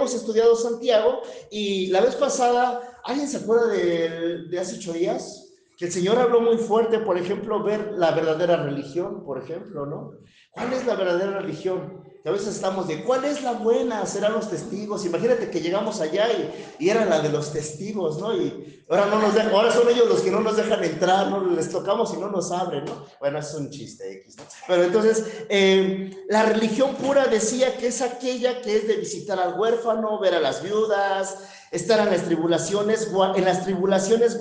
hemos estudiado Santiago y la vez pasada, ¿alguien se acuerda de hace 8 días? Que el Señor habló muy fuerte, por ejemplo, ver la verdadera religión, por ejemplo, ¿no? ¿Cuál es la verdadera religión? Que a veces estamos de, ¿cuál es la buena? Serán los testigos. Imagínate que llegamos allá y era la de los testigos, ¿no? Y ahora no nos dejan, ahora son ellos los que no nos dejan entrar, ¿no? Les tocamos y no nos abren, ¿no? Bueno, es un chiste X, ¿no? Pero entonces, la religión pura decía que es aquella que es de visitar al huérfano, ver a las viudas, estar en las tribulaciones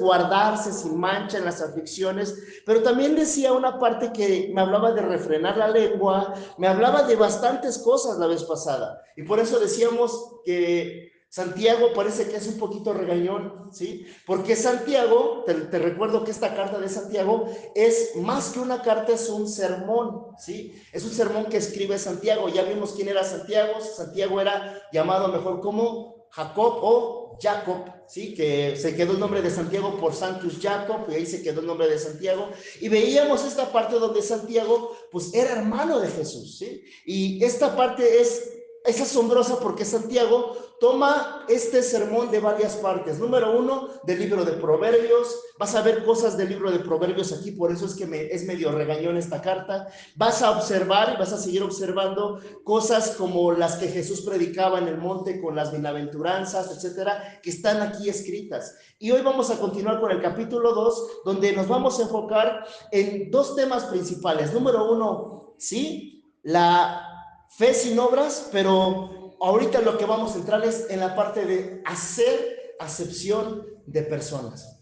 guardarse sin mancha en las aflicciones, pero también decía una parte que me hablaba de refrenar la lengua, me hablaba de bastantes cosas la vez pasada, y por eso decíamos que Santiago parece que es un poquito regañón, ¿sí? Porque Santiago, te recuerdo que esta carta de Santiago es más que una carta, es un sermón, ¿sí? Es un sermón que escribe Santiago. Ya vimos quién era Santiago. Santiago era llamado mejor como Jacob o Jacob, ¿sí? Que se quedó el nombre de Santiago por Sanctus Jacob, y ahí se quedó el nombre de Santiago. Y veíamos esta parte donde Santiago, pues, era hermano de Jesús, ¿sí? Y esta parte es asombrosa porque Santiago toma este sermón de varias partes. Número 1, del libro de Proverbios. Vas a ver cosas del libro de Proverbios aquí, por eso es que es medio regañón esta carta. Vas a observar y vas a seguir observando cosas como las que Jesús predicaba en el monte con las bienaventuranzas, etcétera, que están aquí escritas. Y hoy vamos a continuar con el capítulo 2, donde nos vamos a enfocar en dos temas principales. Número 1, ¿sí? La fe sin obras, pero ahorita lo que vamos a entrar es en la parte de hacer acepción de personas.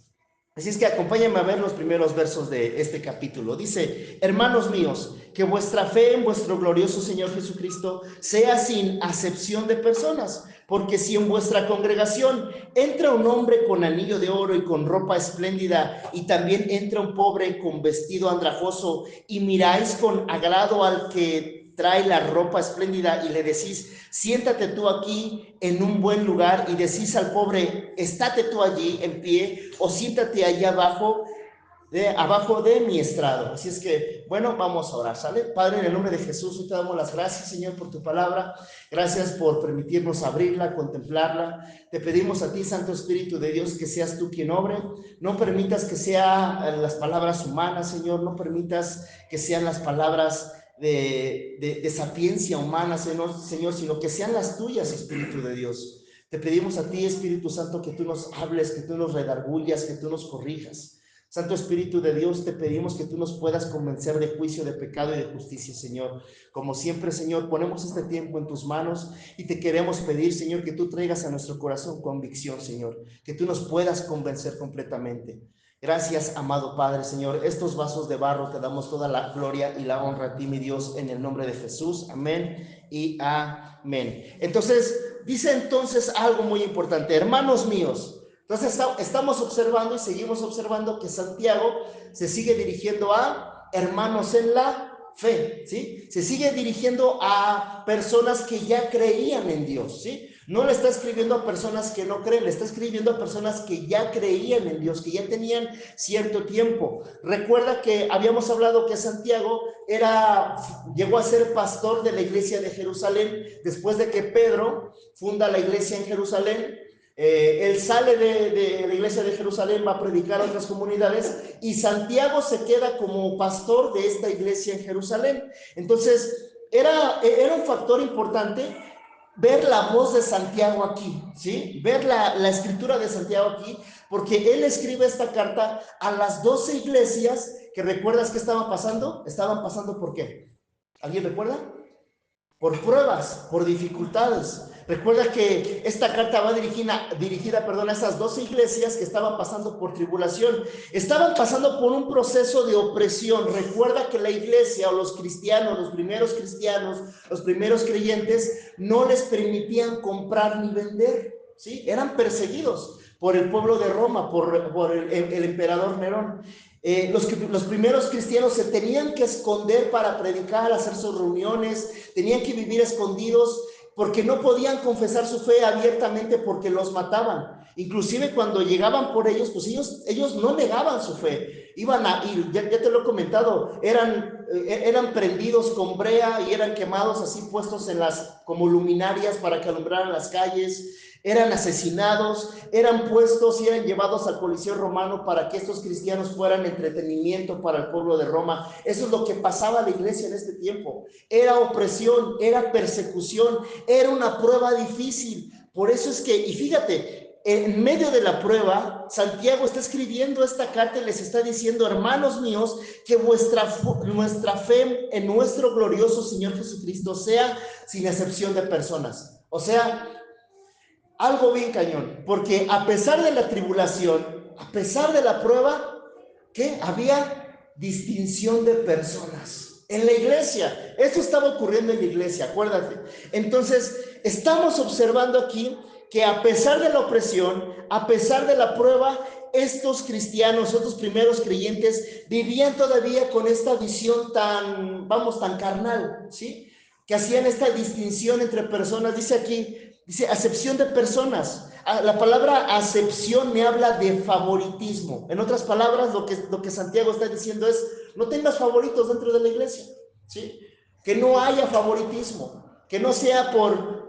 Así es que acompáñenme a ver los primeros versos de este capítulo. Dice: hermanos míos, que vuestra fe en vuestro glorioso Señor Jesucristo sea sin acepción de personas, porque si en vuestra congregación entra un hombre con anillo de oro y con ropa espléndida, y también entra un pobre con vestido andrajoso, y miráis con agrado al que trae la ropa espléndida y le decís: siéntate tú aquí en un buen lugar, y decís al pobre: estate tú allí en pie, o siéntate allá abajo de mi estrado. Así es que, bueno, vamos a orar, ¿sale? Padre, en el nombre de Jesús, hoy te damos las gracias, Señor, por tu palabra. Gracias por permitirnos abrirla, contemplarla. Te pedimos a ti, Santo Espíritu de Dios, que seas tú quien obre. No permitas que sean las palabras humanas, Señor. No permitas que sean las palabras de sapiencia humana, Señor, sino que sean las tuyas, Espíritu de Dios. Te pedimos a ti, Espíritu Santo, que tú nos hables, que tú nos redargullas, que tú nos corrijas. Santo Espíritu de Dios, te pedimos que tú nos puedas convencer de juicio, de pecado y de justicia, Señor. Como siempre, Señor, ponemos este tiempo en tus manos y te queremos pedir, Señor, que tú traigas a nuestro corazón convicción, Señor, que tú nos puedas convencer completamente. Gracias, amado Padre, Señor. Estos vasos de barro te damos toda la gloria y la honra a ti, mi Dios, en el nombre de Jesús. Amén y amén. Entonces, dice entonces algo muy importante: hermanos míos. Entonces estamos observando y seguimos observando que Santiago se sigue dirigiendo a hermanos en la fe, ¿sí? Se sigue dirigiendo a personas que ya creían en Dios, ¿sí? No le está escribiendo a personas que no creen, le está escribiendo a personas que ya creían en Dios, que ya tenían cierto tiempo. Recuerda que habíamos hablado que Santiago llegó a ser pastor de la iglesia de Jerusalén después de que Pedro funda la iglesia en Jerusalén. Él sale de la iglesia de Jerusalén, va a predicar a otras comunidades, y Santiago se queda como pastor de esta iglesia en Jerusalén. Entonces era un factor importante ver la voz de Santiago aquí, ¿sí? Ver la escritura de Santiago aquí, porque él escribe esta carta a las 12 iglesias que, ¿recuerdas qué estaban pasando? Estaban pasando ¿por qué? ¿Alguien recuerda? Por pruebas, por dificultades. Recuerda que esta carta va dirigida a esas 12 iglesias que estaban pasando por tribulación, estaban pasando por un proceso de opresión. Recuerda que la iglesia o los cristianos, los primeros creyentes, no les permitían comprar ni vender, ¿sí? Eran perseguidos por el pueblo de Roma, por el emperador Nerón. Los primeros cristianos se tenían que esconder para predicar, hacer sus reuniones, tenían que vivir escondidos porque no podían confesar su fe abiertamente porque los mataban. Inclusive cuando llegaban por ellos, pues ellos no negaban su fe. Iban a ir, ya te lo he comentado, eran prendidos con brea y eran quemados así, puestos en como luminarias para que alumbraran las calles. Eran asesinados, eran puestos y eran llevados al Coliseo Romano para que estos cristianos fueran entretenimiento para el pueblo de Roma. Eso es lo que pasaba a la iglesia en este tiempo. Era opresión, era persecución, era una prueba difícil. Por eso es que, y fíjate, en medio de la prueba, Santiago está escribiendo esta carta y les está diciendo: hermanos míos, que nuestra fe en nuestro glorioso Señor Jesucristo sea sin excepción de personas. O sea, algo bien cañón, porque a pesar de la tribulación, a pesar de la prueba, ¿qué? Había distinción de personas en la iglesia. Esto estaba ocurriendo en la iglesia, acuérdate. Entonces, estamos observando aquí que a pesar de la opresión, a pesar de la prueba, estos cristianos, estos primeros creyentes, vivían todavía con esta visión tan carnal, ¿sí? Que hacían esta distinción entre personas. Dice aquí, dice acepción de personas. La palabra acepción me habla de favoritismo. En otras palabras, lo que Santiago está diciendo es: no tengas favoritos dentro de la iglesia, ¿sí? Que no haya favoritismo, que no sea por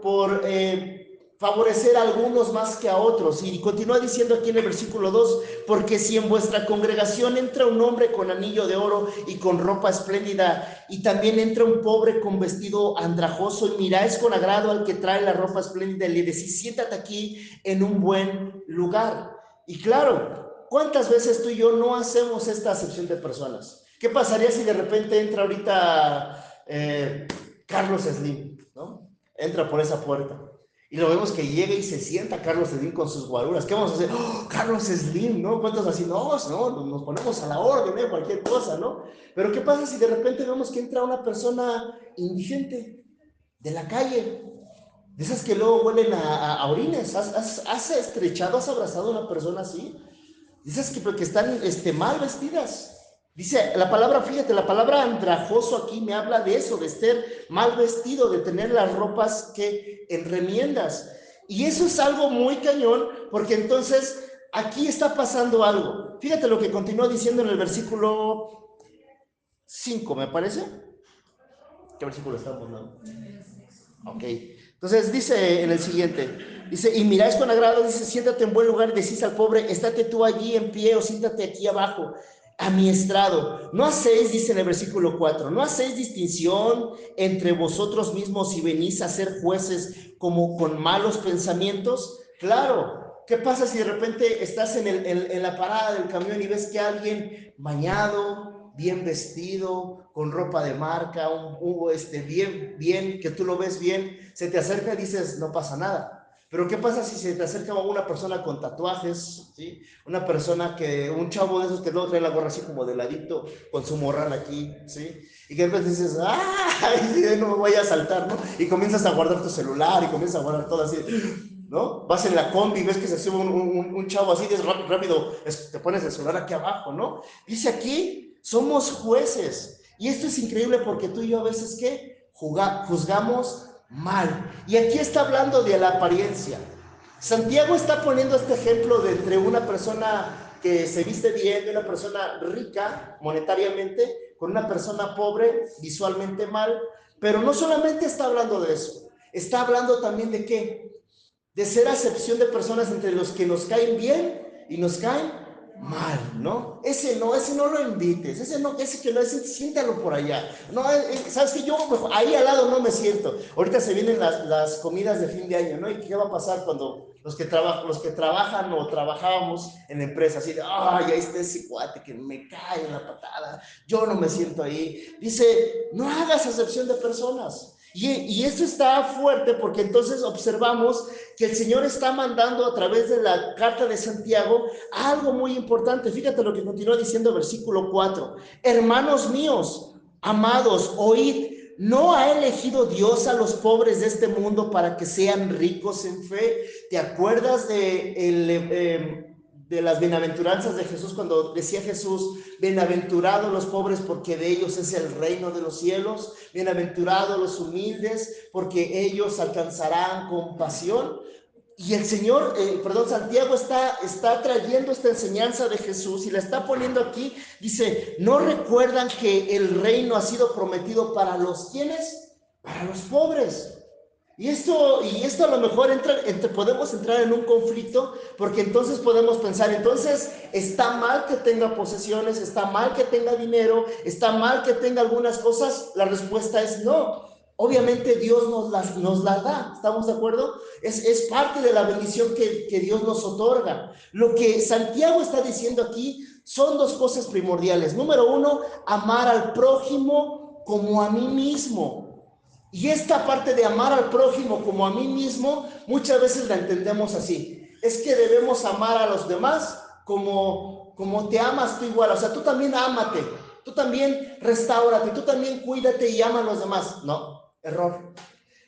favorecer a algunos más que a otros. Y continúa diciendo aquí en el versículo 2: porque si en vuestra congregación entra un hombre con anillo de oro y con ropa espléndida, y también entra un pobre con vestido andrajoso, y miráis con agrado al que trae la ropa espléndida y le decís: siéntate aquí en un buen lugar. Y claro, ¿cuántas veces tú y yo no hacemos esta acepción de personas? ¿Qué pasaría si de repente entra ahorita Carlos Slim, ¿no? Entra por esa puerta y lo vemos que llega y se sienta Carlos Slim con sus guaruras. ¿Qué vamos a hacer? ¡Oh, Carlos Slim! ¿No? ¿Cuántos así? No, nos ponemos a la orden, ¿eh? Cualquier cosa, ¿no? Pero ¿qué pasa si de repente vemos que entra una persona indigente de la calle? De esas que luego huelen a orines. ¿Has estrechado, has abrazado a una persona así? De esas que están mal vestidas. Dice la palabra, fíjate, la palabra andrajoso aquí me habla de eso, de estar mal vestido, de tener las ropas que en remiendas. Y eso es algo muy cañón, porque entonces aquí está pasando algo. Fíjate lo que continúa diciendo en el versículo 5, me parece. ¿Qué versículo estamos, no? Ok. Entonces dice en el siguiente, dice: y miráis con agrado, dice: siéntate en buen lugar, y decís al pobre: estate tú allí en pie, o siéntate aquí abajo a mi estrado. No hacéis, dice en el versículo 4, no hacéis distinción entre vosotros mismos y venís a ser jueces como con malos pensamientos. Claro, ¿qué pasa si de repente estás en la parada del camión y ves que alguien bañado, bien vestido, con ropa de marca, bien, que tú lo ves bien, se te acerca y dices: no pasa nada? Pero ¿qué pasa si se te acerca una persona con tatuajes, ¿sí? Un chavo de esos que luego trae la gorra así como de ladito, con su morral aquí, ¿sí? Y que de repente dices: ¡ay! No me voy a saltar, ¿no? Y comienzas a guardar tu celular y comienzas a guardar todo así, ¿no? Vas en la combi, ves que se sube un chavo así, rápido, te pones el celular aquí abajo, ¿no? Dice aquí: somos jueces. Y esto es increíble porque tú y yo a veces, ¿qué? Juzgamos mal. Y aquí está hablando de la apariencia. Santiago está poniendo este ejemplo de entre una persona que se viste bien, de una persona rica monetariamente, con una persona pobre, visualmente mal. Pero no solamente está hablando de eso, está hablando también de ¿qué? De ser acepción de personas entre los que nos caen bien y nos caen mal, ¿no? Ese no lo invites, ese siéntalo por allá. No, sabes que yo ahí al lado no me siento. Ahorita se vienen las comidas de fin de año, ¿no? ¿Y qué va a pasar cuando los que trabajan o trabajábamos en empresas, así de: ay, ahí está ese cuate que me cae en la patada, yo no me siento ahí? Dice: no hagas acepción de personas. Y esto está fuerte porque entonces observamos que el Señor está mandando a través de la carta de Santiago algo muy importante. Fíjate lo que continúa diciendo el versículo 4. Hermanos míos, amados, oíd: ¿no ha elegido Dios a los pobres de este mundo para que sean ricos en fe? ¿Te acuerdas de las bienaventuranzas de Jesús, cuando decía Jesús: bienaventurados los pobres porque de ellos es el reino de los cielos? Bienaventurados los humildes porque ellos alcanzarán compasión. Y el Señor, Santiago está trayendo esta enseñanza de Jesús y la está poniendo aquí. Dice, ¿no recuerdan que el reino ha sido prometido para los ¿quiénes? Para los pobres. Y esto a lo mejor podemos entrar en un conflicto, porque entonces podemos pensar, entonces está mal que tenga posesiones, está mal que tenga dinero, está mal que tenga algunas cosas. La respuesta es no. Obviamente Dios nos las da, ¿estamos de acuerdo? Es parte de la bendición que Dios nos otorga. Lo que Santiago está diciendo aquí son dos cosas primordiales. Número uno, amar al prójimo como a mí mismo. Y esta parte de amar al prójimo como a mí mismo, muchas veces la entendemos así. Es que debemos amar a los demás como te amas tú igual. O sea, tú también ámate, tú también restáurate, tú también cuídate y ama a los demás. No, error.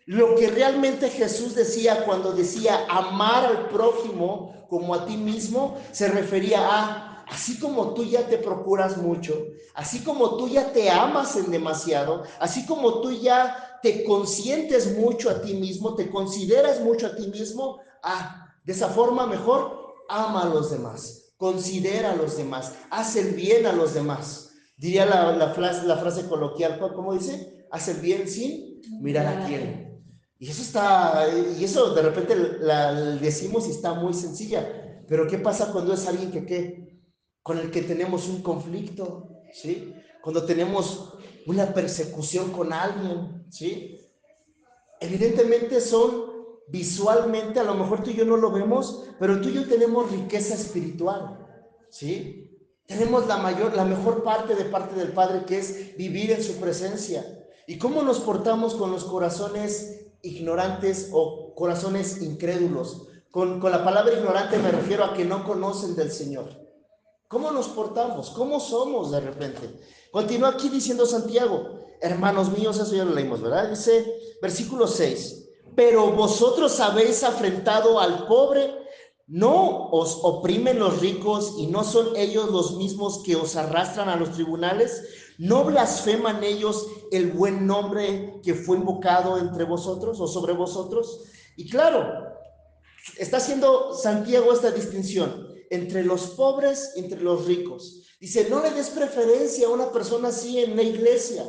Lo que realmente Jesús decía cuando decía amar al prójimo como a ti mismo, se refería a, así como tú ya te procuras mucho, así como tú ya te amas en demasiado, así como tú ya te consientes mucho a ti mismo, te consideras mucho a ti mismo, de esa forma mejor ama a los demás, considera a los demás, haz el bien a los demás. Diría la frase coloquial, ¿cómo dice? Haz el bien sin mirar a quién. Y eso de repente la decimos y está muy sencilla. Pero ¿qué pasa cuando es alguien con el que tenemos un conflicto? ¿Sí? Cuando tenemos una persecución con alguien, ¿sí? Evidentemente son visualmente, a lo mejor tú y yo no lo vemos, pero tú y yo tenemos riqueza espiritual, ¿sí? Tenemos la mejor parte del Padre, que es vivir en su presencia. ¿Y cómo nos portamos con los corazones ignorantes o corazones incrédulos? Con la palabra ignorante me refiero a que no conocen del Señor. ¿Cómo nos portamos? ¿Cómo somos de repente? Continúa aquí diciendo Santiago, hermanos míos, eso ya lo leímos, ¿verdad? Dice, versículo 6, pero vosotros habéis afrentado al pobre, ¿no os oprimen los ricos y no son ellos los mismos que os arrastran a los tribunales? ¿No blasfeman ellos el buen nombre que fue invocado entre vosotros o sobre vosotros? Y claro, está haciendo Santiago esta distinción entre los pobres y entre los ricos. Dice, no le des preferencia a una persona así en la iglesia,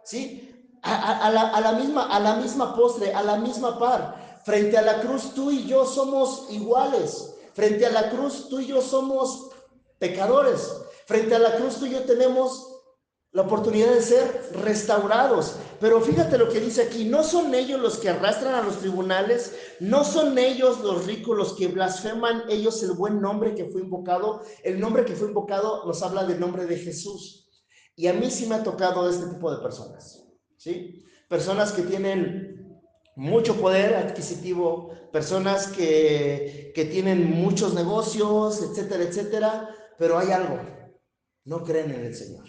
¿sí? A la misma postre, a la misma par. Frente a la cruz, tú y yo somos iguales. Frente a la cruz, tú y yo somos pecadores. Frente a la cruz, tú y yo tenemos la oportunidad de ser restaurados. Pero fíjate lo que dice aquí, no son ellos los que arrastran a los tribunales, no son ellos los ricos los que blasfeman ellos el buen nombre que fue invocado. El nombre que fue invocado nos habla del nombre de Jesús. Y a mí sí me ha tocado este tipo de personas, ¿sí? Personas que tienen mucho poder adquisitivo, personas que tienen muchos negocios, etcétera, etcétera, pero hay algo, no creen en el Señor.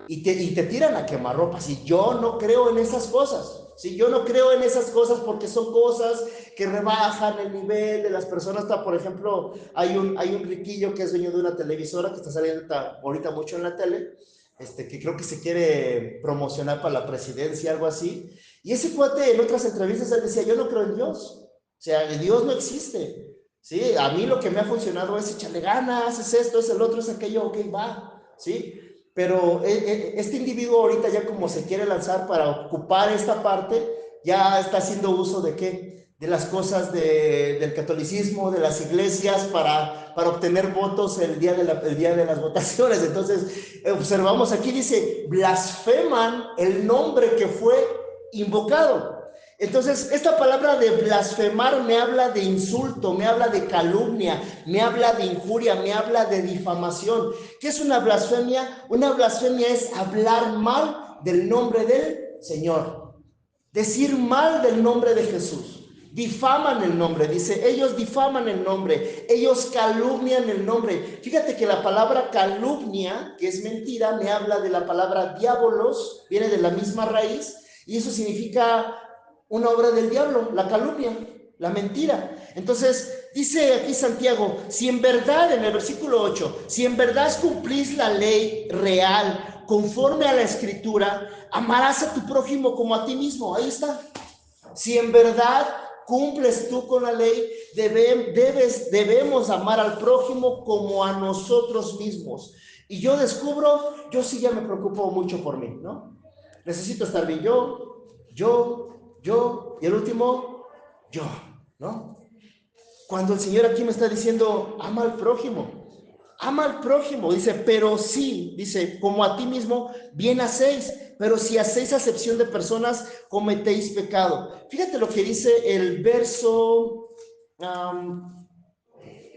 Y te tiran a quemarropas. Y yo no creo en esas cosas. ¿Sí? Yo no creo en esas cosas porque son cosas que rebajan el nivel de las personas. Por ejemplo, hay un riquillo que es dueño de una televisora que está saliendo ahorita mucho en la tele, que creo que se quiere promocionar para la presidencia, algo así. Y ese cuate en otras entrevistas él decía, yo no creo en Dios. O sea, Dios no existe. ¿Sí? A mí lo que me ha funcionado es echarle ganas, es esto, es el otro, es aquello, ok, va. ¿Sí? Pero este individuo ahorita ya como se quiere lanzar para ocupar esta parte, ya está haciendo uso de ¿qué? De las cosas del catolicismo, de las iglesias, para obtener votos el día de las votaciones. Entonces, observamos aquí, dice, blasfeman el nombre que fue invocado. Entonces, esta palabra de blasfemar me habla de insulto, me habla de calumnia, me habla de injuria, me habla de difamación. ¿Qué es una blasfemia? Una blasfemia es hablar mal del nombre del Señor, decir mal del nombre de Jesús. Difaman el nombre, dice, ellos difaman el nombre, ellos calumnian el nombre. Fíjate que la palabra calumnia, que es mentira, me habla de la palabra diabolos, viene de la misma raíz, y eso significa una obra del diablo, la calumnia, la mentira. Entonces, dice aquí Santiago, si en verdad, en el versículo 8, si en verdad cumplís la ley real, conforme a la escritura, amarás a tu prójimo como a ti mismo. Ahí está. Si en verdad ¿Cumples tú con la ley? Debemos amar al prójimo como a nosotros mismos. Y yo descubro, yo sí ya me preocupo mucho por mí, ¿no? Necesito estar bien y el último, yo, ¿no? Cuando el Señor aquí me está diciendo, ama al prójimo, dice, pero sí, dice, como a ti mismo, bien hacéis, pero si hacéis acepción de personas, cometéis pecado. Fíjate lo que dice el verso,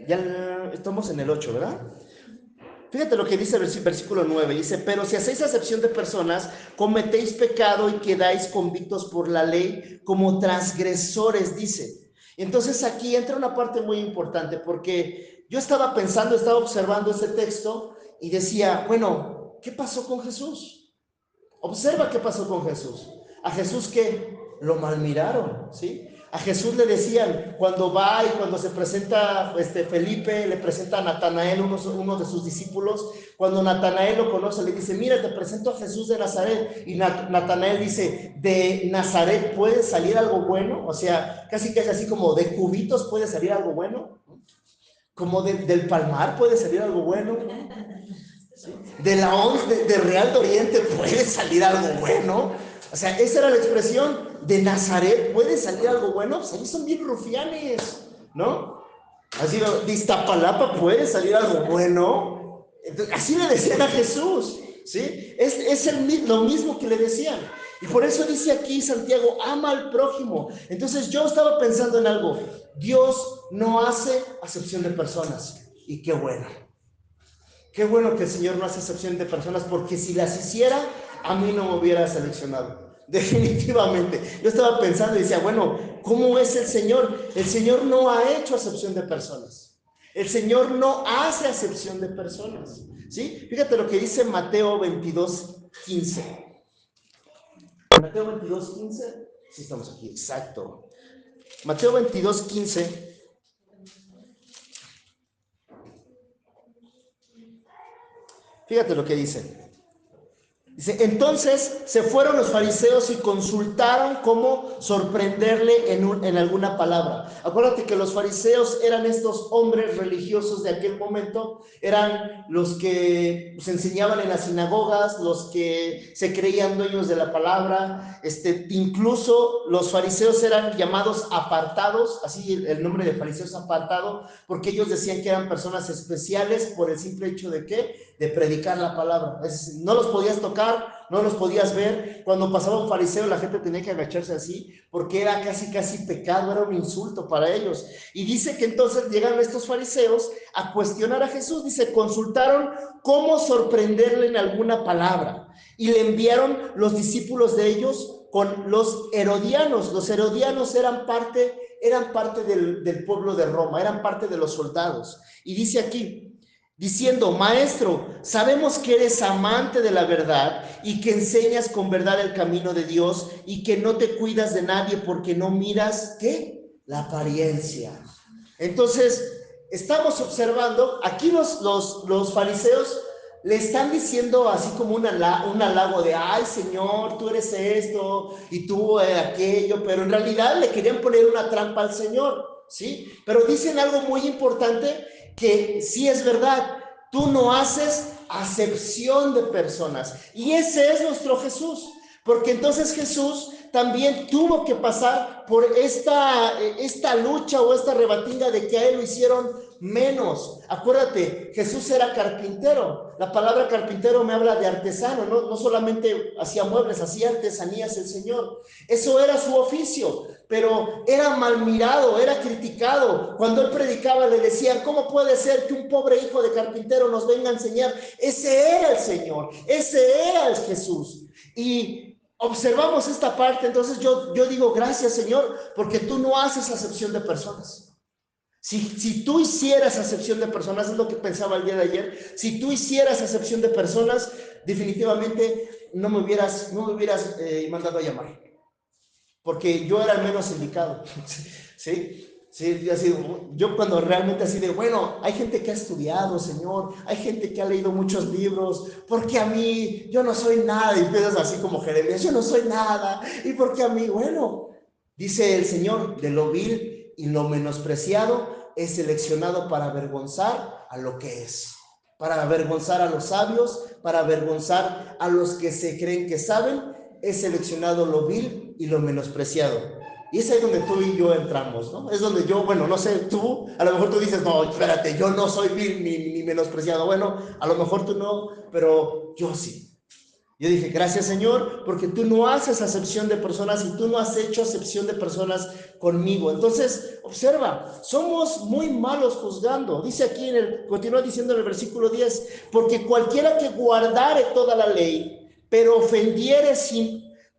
ya estamos en el 8, ¿verdad? Fíjate lo que dice el versículo 9, dice, pero si hacéis acepción de personas, cometéis pecado y quedáis convictos por la ley como transgresores, dice. Entonces aquí entra una parte muy importante, porque yo estaba pensando, estaba observando ese texto y decía, bueno, ¿qué pasó con Jesús? Observa qué pasó con Jesús. A Jesús que lo malmiraron, ¿sí? A Jesús le decían, cuando va y cuando se presenta Felipe, le presenta a Natanael, uno de sus discípulos, cuando Natanael lo conoce, le dice, mira, te presento a Jesús de Nazaret, y Natanael dice, ¿de Nazaret puede salir algo bueno? O sea, casi que es así como, ¿de cubitos puede salir algo bueno? Como del Palmar puede salir algo bueno, ¿sí? De la ONS, de Real de Oriente puede salir algo bueno. O sea, esa era la expresión, de Nazaret puede salir algo bueno. Pues ahí son bien rufianes, ¿no? Así, de Iztapalapa puede salir algo bueno. Entonces, así le decían a Jesús, ¿sí? Es lo mismo que le decían. Y por eso dice aquí Santiago, ama al prójimo. Entonces yo estaba pensando en algo, Dios no hace acepción de personas. Y qué bueno. Qué bueno que el Señor no hace excepción de personas, porque si las hiciera, a mí no me hubiera seleccionado. Definitivamente. Yo estaba pensando y decía, bueno, ¿cómo es el Señor? El Señor no ha hecho acepción de personas. El Señor no hace acepción de personas. ¿Sí? Fíjate lo que dice Mateo 22:15. Mateo 22:15. Sí, estamos aquí, exacto. Mateo 22:15. Fíjate lo que dice. Dice, entonces se fueron los fariseos y consultaron cómo sorprenderle en alguna palabra. Acuérdate que los fariseos eran estos hombres religiosos de aquel momento, eran los que se enseñaban en las sinagogas, los que se creían dueños de la palabra, incluso los fariseos eran llamados apartados, así el nombre de fariseos apartado, porque ellos decían que eran personas especiales por el simple hecho de ¿qué? De predicar la palabra. Es decir, no los podías tocar, no los podías ver. Cuando pasaba un fariseo, la gente tenía que agacharse así, porque era casi pecado, era un insulto para ellos. Y dice que entonces llegaron estos fariseos a cuestionar a Jesús. Dice, consultaron cómo sorprenderle en alguna palabra, y le enviaron los discípulos de ellos con los herodianos. Los herodianos eran parte del pueblo de Roma, eran parte de los soldados. Y dice aquí, diciendo, maestro, sabemos que eres amante de la verdad y que enseñas con verdad el camino de Dios y que no te cuidas de nadie porque no miras, ¿qué? La apariencia. Entonces, estamos observando, aquí los fariseos le están diciendo así como un halago de, ay Señor, tú eres esto y tú aquello, pero en realidad le querían poner una trampa al Señor, ¿sí? Pero dicen algo muy importante, que sí es verdad, tú no haces acepción de personas. Y ese es nuestro Jesús, porque entonces Jesús también tuvo que pasar por esta lucha o esta rebatinga de que a él lo hicieron menos. Acuérdate, Jesús era carpintero. La palabra carpintero me habla de artesano, no solamente hacía muebles, hacía artesanías el Señor. Eso era su oficio, pero era mal mirado, era criticado. Cuando él predicaba le decían, ¿cómo puede ser que un pobre hijo de carpintero nos venga a enseñar? Ese era el Señor, ese era el Jesús. Y observamos esta parte, entonces yo digo, gracias Señor, porque tú no haces acepción de personas. Si tú hicieras acepción de personas, es lo que pensaba el día de ayer, si tú hicieras acepción de personas, definitivamente no me hubieras mandado a llamar, porque yo era el menos indicado. ¿Sí? Sí, yo cuando realmente así de, bueno, hay gente que ha estudiado, Señor, hay gente que ha leído muchos libros, porque a mí, yo no soy nada, y empiezas así como Jeremías, yo no soy nada, y porque a mí, bueno, Dice el Señor, de lo vil y lo menospreciado es seleccionado para avergonzar a lo que es, para avergonzar a los sabios, para avergonzar a los que se creen que saben, es seleccionado lo vil y lo menospreciado. Y es ahí donde tú y yo entramos, ¿no? Es donde yo, bueno, no sé, tú, a lo mejor tú dices, no, espérate, yo no soy vil ni menospreciado. Bueno, a lo mejor tú no, pero yo sí. Yo dije, gracias Señor, porque tú no haces acepción de personas y tú no has hecho acepción de personas conmigo. Entonces, observa, somos muy malos juzgando. Dice aquí, continúa diciendo en el versículo 10, porque cualquiera que guardare toda la ley, pero ofendiere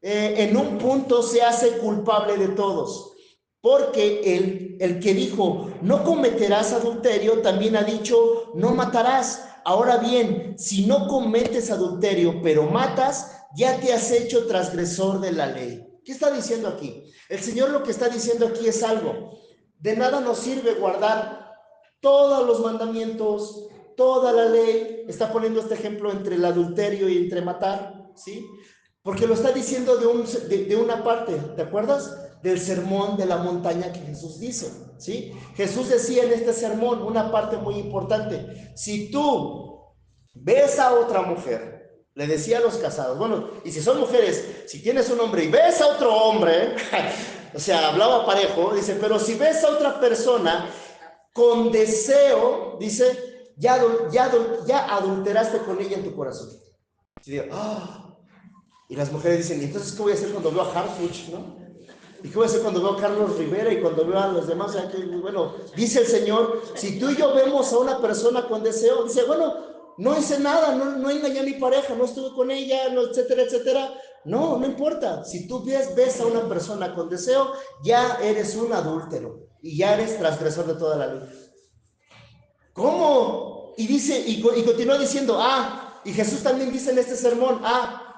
en un punto, se hace culpable de todos. Porque el que dijo, no cometerás adulterio, también ha dicho, no matarás. Ahora bien, si no cometes adulterio, pero matas, ya te has hecho transgresor de la ley. ¿Qué está diciendo aquí? El Señor lo que está diciendo aquí es algo. De nada nos sirve guardar todos los mandamientos, toda la ley. Está poniendo este ejemplo entre el adulterio y entre matar, ¿sí? Porque lo está diciendo de una parte, ¿te acuerdas? Del sermón de la montaña que Jesús dice, ¿sí? Jesús decía en este sermón una parte muy importante. Si tú ves a otra mujer, le decía a los casados, bueno, y si son mujeres, si tienes un hombre y ves a otro hombre, o sea, hablaba parejo, dice, pero si ves a otra persona con deseo, dice, ya adulteraste con ella en tu corazón. Y digo, y las mujeres dicen, ¿y entonces qué voy a hacer cuando veo a Harfuch, no? ¿Y qué voy a hacer cuando veo a Carlos Rivera y cuando veo a los demás? O sea, que, bueno, dice el Señor, si tú y yo vemos a una persona con deseo, dice, bueno, no hice nada, no engañé a mi pareja, no estuve con ella, no, etcétera, etcétera. No importa. Si tú ves a una persona con deseo, ya eres un adúltero y ya eres transgresor de toda la ley. ¿Cómo? Y dice, y continúa diciendo, y Jesús también dice en este sermón,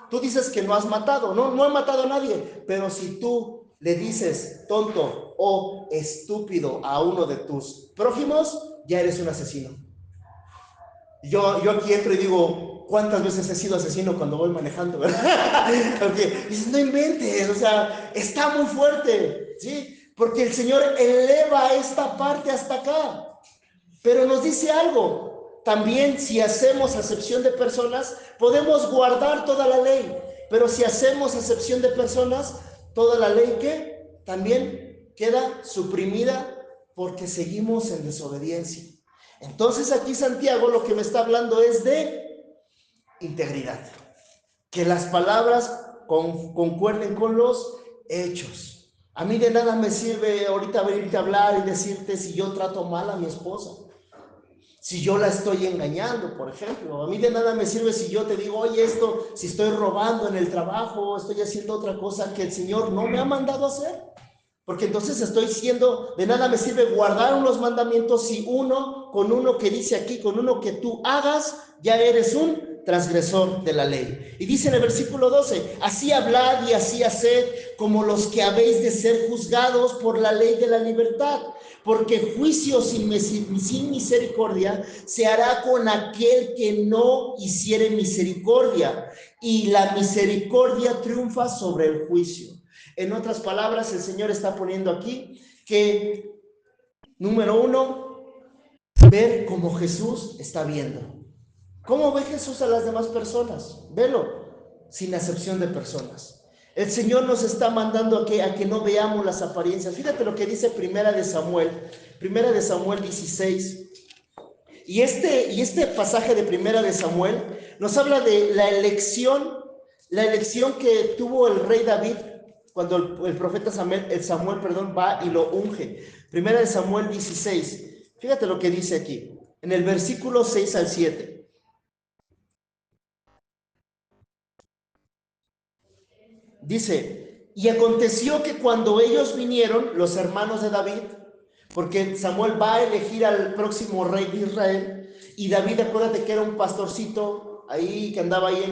tú dices que no has matado, no he matado a nadie, pero si tú le dices tonto o estúpido a uno de tus prójimos, ya eres un asesino. Yo aquí entro y digo, ¿cuántas veces he sido asesino cuando voy manejando, verdad? Porque dices, no inventes, o sea, está muy fuerte, ¿sí? Porque el Señor eleva esta parte hasta acá. Pero nos dice algo, también si hacemos acepción de personas, podemos guardar toda la ley, pero si hacemos acepción de personas, toda la ley ¿qué? También queda suprimida porque seguimos en desobediencia. Entonces aquí Santiago lo que me está hablando es de integridad, que las palabras concuerden con los hechos. A mí de nada me sirve ahorita venirte a hablar y decirte si yo trato mal a mi esposa, si yo la estoy engañando, por ejemplo. A mí de nada me sirve si yo te digo, oye, si estoy robando en el trabajo, estoy haciendo otra cosa que el Señor no me ha mandado a hacer. Porque entonces de nada me sirve guardar unos mandamientos si con uno que dice aquí, con uno que tú hagas, ya eres un transgresor de la ley. Y dice en el versículo 12, así hablad y así haced como los que habéis de ser juzgados por la ley de la libertad, porque juicio sin misericordia se hará con aquel que no hiciere misericordia, y la misericordia triunfa sobre el juicio. En otras palabras, el Señor está poniendo aquí que, número uno, ver como Jesús está viendo. ¿Cómo ve Jesús a las demás personas? Velo, sin acepción de personas. El Señor nos está mandando a que no veamos las apariencias. Fíjate lo que dice Primera de Samuel 16. Y este pasaje de Primera de Samuel nos habla de la elección que tuvo el rey David cuando el profeta Samuel va y lo unge. Primera de Samuel 16. Fíjate lo que dice aquí, en el versículo 6 al 7. Dice, y aconteció que cuando ellos vinieron, los hermanos de David, porque Samuel va a elegir al próximo rey de Israel, y David, acuérdate que era un pastorcito ahí, que andaba ahí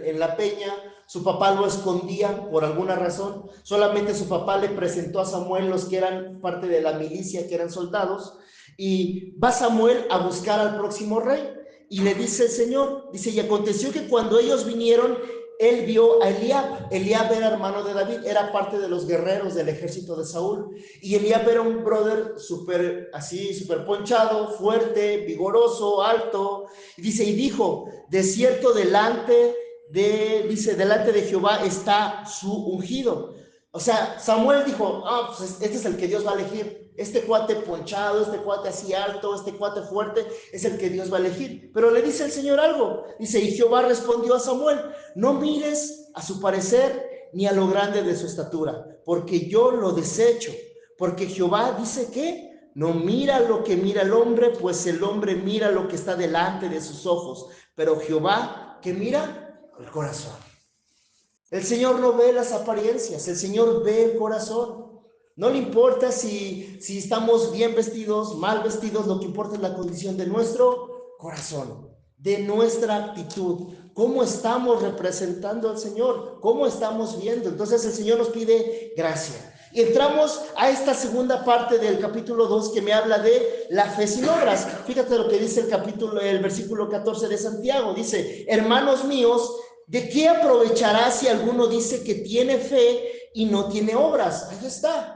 en la peña, su papá lo escondía por alguna razón, solamente su papá le presentó a Samuel los que eran parte de la milicia, que eran soldados, y va Samuel a buscar al próximo rey, y le dice el Señor, dice, y aconteció que cuando ellos vinieron, él vio a Eliab. Eliab era hermano de David, era parte de los guerreros del ejército de Saúl. Y Eliab era un brother súper así, súper ponchado, fuerte, vigoroso, alto. Y dice, y dijo, de cierto delante de Jehová está su ungido. O sea, Samuel dijo, pues este es el que Dios va a elegir. Este cuate ponchado, este cuate así alto, este cuate fuerte, es el que Dios va a elegir. Pero le dice el Señor algo. Dice, y Jehová respondió a Samuel, no mires a su parecer ni a lo grande de su estatura, porque yo lo desecho. Porque Jehová dice que no mira lo que mira el hombre, pues el hombre mira lo que está delante de sus ojos. Pero Jehová, ¿qué mira? El corazón. El Señor no ve las apariencias, el Señor ve el corazón. No le importa si estamos bien vestidos, mal vestidos, lo que importa es la condición de nuestro corazón, de nuestra actitud. ¿Cómo estamos representando al Señor? ¿Cómo estamos viendo? Entonces el Señor nos pide gracia. Y entramos a esta segunda parte del capítulo 2 que me habla de la fe sin obras. Fíjate lo que dice el versículo 14 de Santiago. Dice, hermanos míos, ¿de qué aprovechará si alguno dice que tiene fe y no tiene obras? Ahí está.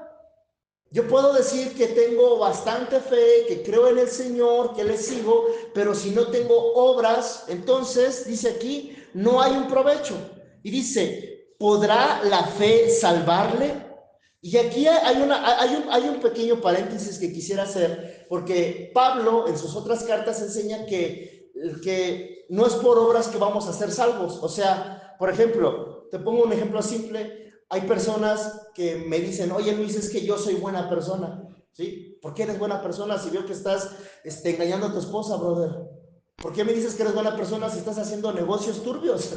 Yo puedo decir que tengo bastante fe, que creo en el Señor, que le sigo, pero si no tengo obras, entonces, dice aquí, no hay un provecho. Y dice, ¿podrá la fe salvarle? Y aquí hay un pequeño paréntesis que quisiera hacer, porque Pablo en sus otras cartas enseña que no es por obras que vamos a ser salvos. O sea, por ejemplo, te pongo un ejemplo simple. Hay personas que me dicen, oye Luis, es que yo soy buena persona, ¿sí? ¿Por qué eres buena persona si veo que estás engañando a tu esposa, brother? ¿Por qué me dices que eres buena persona si estás haciendo negocios turbios?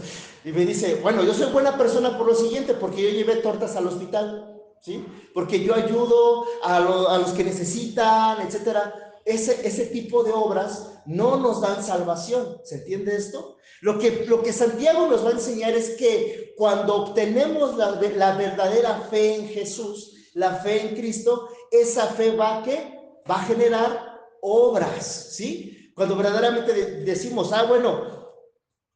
Y me dice, bueno, yo soy buena persona por lo siguiente, porque yo llevé tortas al hospital, ¿sí? Porque yo ayudo a los que necesitan, etcétera. Ese tipo de obras no nos dan salvación. ¿Se entiende esto? Lo que Santiago nos va a enseñar es que cuando obtenemos la verdadera fe en Jesús, la fe en Cristo, esa fe va a generar obras, ¿sí? Cuando verdaderamente decimos, bueno,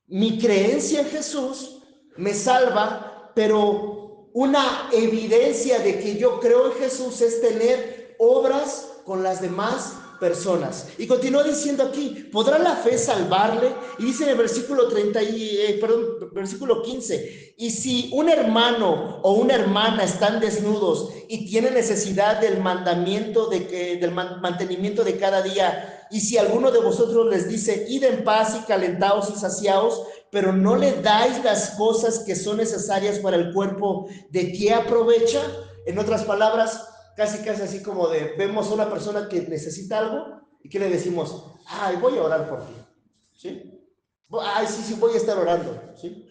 mi creencia en Jesús me salva, pero una evidencia de que yo creo en Jesús es tener obras con las demás personas. Y continúa diciendo aquí, ¿podrá la fe salvarle? Y dice en el versículo 15, y si un hermano o una hermana están desnudos y tienen necesidad del mantenimiento de cada día, y si alguno de vosotros les dice, id en paz y calentaos y saciaos, pero no le dais las cosas que son necesarias para el cuerpo, ¿de qué aprovecha? En otras palabras, casi así como de, vemos a una persona que necesita algo y que le decimos, ay, voy a orar por ti, ¿sí? Ay, sí, voy a estar orando, ¿sí?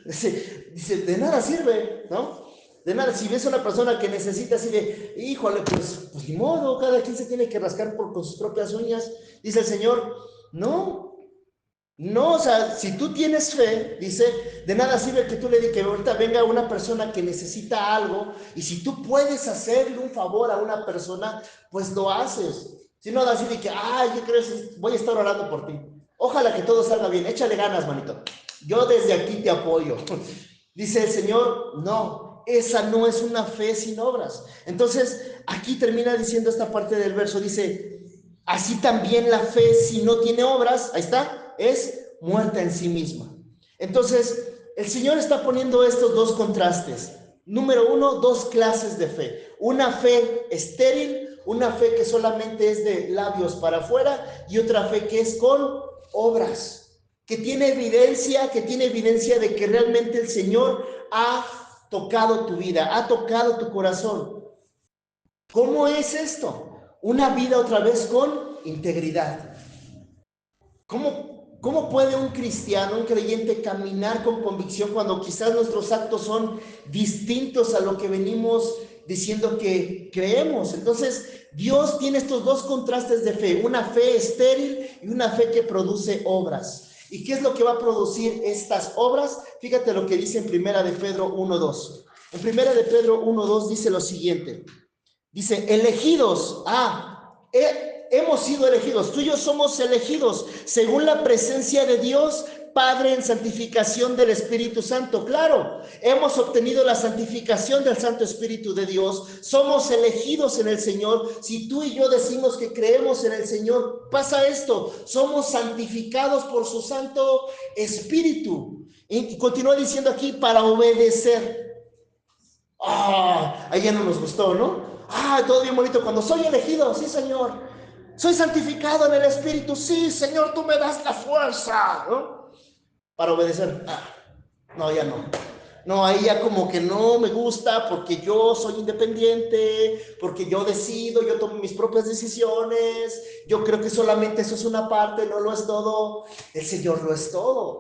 Dice, de nada sirve, ¿no? De nada, si ves a una persona que necesita así de, híjole, pues ni modo, cada quien se tiene que rascar con sus propias uñas, dice el Señor, no, o sea, si tú tienes fe, dice, de nada sirve que tú le digas que ahorita venga una persona que necesita algo, y si tú puedes hacerle un favor a una persona, pues lo haces. Si no, así de que, ay, ¿qué crees? Voy a estar orando por ti. Ojalá que todo salga bien, échale ganas, manito. Yo desde aquí te apoyo. Dice el Señor, no, esa no es una fe sin obras. Entonces, aquí termina diciendo esta parte del verso, dice, así también la fe si no tiene obras, ahí está, es muerta en sí misma. Entonces, el Señor está poniendo estos dos contrastes. Número uno, dos clases de fe. Una fe estéril, una fe que solamente es de labios para afuera, y otra fe que es con obras, que tiene evidencia de que realmente el Señor ha tocado tu vida, ha tocado tu corazón. ¿Cómo es esto? Una vida otra vez con integridad. ¿Cómo puede un cristiano, un creyente, caminar con convicción cuando quizás nuestros actos son distintos a lo que venimos diciendo que creemos? Entonces, Dios tiene estos dos contrastes de fe, una fe estéril y una fe que produce obras. ¿Y qué es lo que va a producir estas obras? Fíjate lo que dice en Primera de Pedro 1:2. En Primera de Pedro 1:2 dice lo siguiente. Dice, elegidos, hemos sido elegidos, tú y yo somos elegidos según la presencia de Dios Padre en santificación del Espíritu Santo. Claro, hemos obtenido la santificación del Santo Espíritu de Dios. Somos elegidos en el Señor. Si tú y yo decimos que creemos en el Señor, pasa esto. Somos santificados por su Santo Espíritu. Y continúa diciendo aquí, para obedecer. Ahí ya no nos gustó, ¿no? Todo bien bonito. Cuando soy elegido, sí, Señor. Soy santificado en el Espíritu. Sí, Señor, tú me das la fuerza, ¿no? Para obedecer. No, ya no. No, ahí ya como que no me gusta porque yo soy independiente, porque yo decido, yo tomo mis propias decisiones. Yo creo que solamente eso es una parte, no lo es todo. El Señor lo es todo.